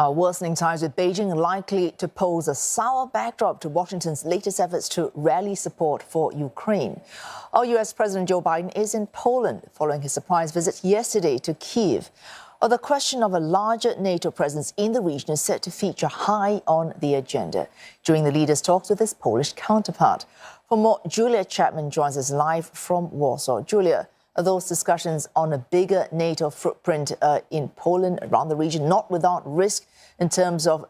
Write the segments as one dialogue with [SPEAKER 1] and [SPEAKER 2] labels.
[SPEAKER 1] Worsening ties with Beijing are likely to pose a sour backdrop to Washington's latest efforts to rally support for Ukraine. Our U.S. President Joe Biden is in Poland following his surprise visit yesterday to Kyiv. The question of a larger NATO presence in the region is set to feature high on the agenda during the leaders' talks with his Polish counterpart. For more, Julia Chapman joins us live from Warsaw. Julia, are those discussions on a bigger NATO footprint in Poland, around the region, not without risk in terms of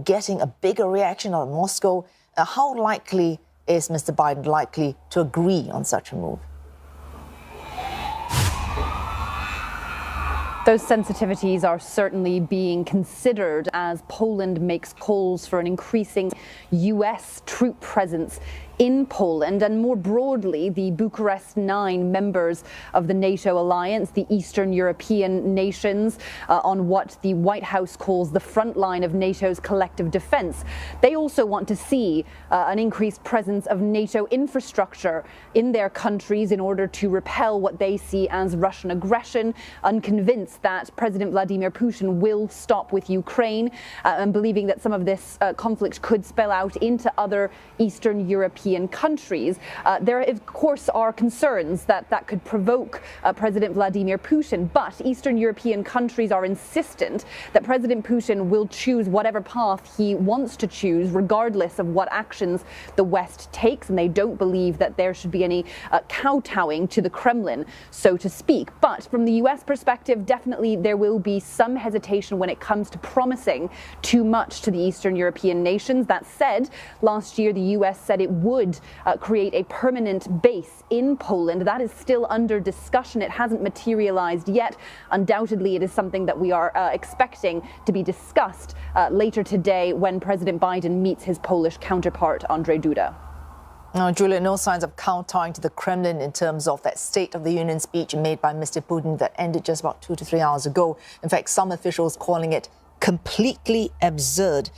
[SPEAKER 1] getting a bigger reaction out of Moscow? How likely is Mr. Biden to agree on such a move?
[SPEAKER 2] Those sensitivities are certainly being considered as Poland makes calls for an increasing U.S. troop presence in Poland, and more broadly, the Bucharest 9 members of the NATO alliance, the Eastern European nations, on what the White House calls the front line of NATO's collective defense. They also want to see an increased presence of NATO infrastructure in their countries in order to repel what they see as Russian aggression, unconvinced that President Vladimir Putin will stop with Ukraine, and believing that some of this conflict could spill out into other Eastern European countries. There, of course, are concerns that that could provoke President Vladimir Putin, but Eastern European countries are insistent that President Putin will choose whatever path he wants to choose, regardless of what actions the West takes, and they don't believe that there should be any kowtowing to the Kremlin, so to speak. But from the U.S. perspective, definitely there will be some hesitation when it comes to promising too much to the Eastern European nations. That said, last year the U.S. said it would create a permanent base in Poland. That is still under discussion. It hasn't materialized yet. Undoubtedly, it is something that we are expecting to be discussed later today when President Biden meets his Polish counterpart, Andrzej Duda.
[SPEAKER 1] Now, Julia, no signs of kowtowing to the Kremlin in terms of that State of the Union speech made by Mr. Putin that ended just about 2 to 3 hours ago. In fact, some officials calling it completely absurd.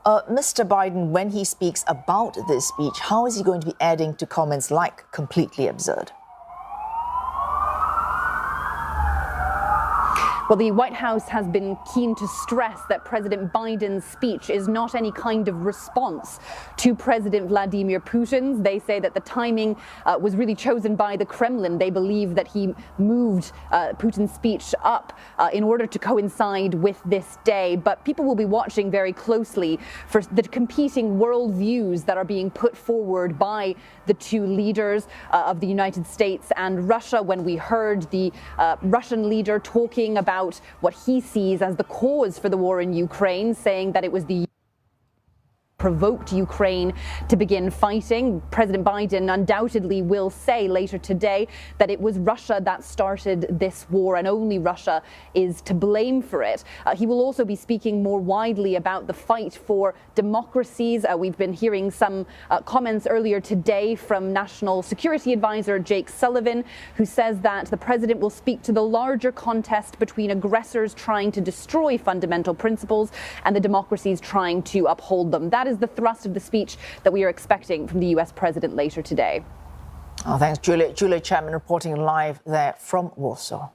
[SPEAKER 1] Mr. Biden, when he speaks about this speech, how is he going to be adding to comments like completely absurd?
[SPEAKER 2] Well, the White House has been keen to stress that President Biden's speech is not any kind of response to President Vladimir Putin's. They say that the timing was really chosen by the Kremlin. They believe that he moved Putin's speech up in order to coincide with this day. But people will be watching very closely for the competing worldviews that are being put forward by the two leaders of the United States and Russia. When we heard the Russian leader talking about what he sees as the cause for the war in Ukraine, saying that it was the provoked Ukraine to begin fighting. President Biden undoubtedly will say later today that it was Russia that started this war and only Russia is to blame for it. He will also be speaking more widely about the fight for democracies. We've been hearing some comments earlier today from National Security Advisor Jake Sullivan, who says that the president will speak to the larger contest between aggressors trying to destroy fundamental principles and the democracies trying to uphold them. That is the thrust of the speech that we are expecting from the U.S. president later today.
[SPEAKER 1] Thanks, Julia. Julia Chapman reporting live there from Warsaw.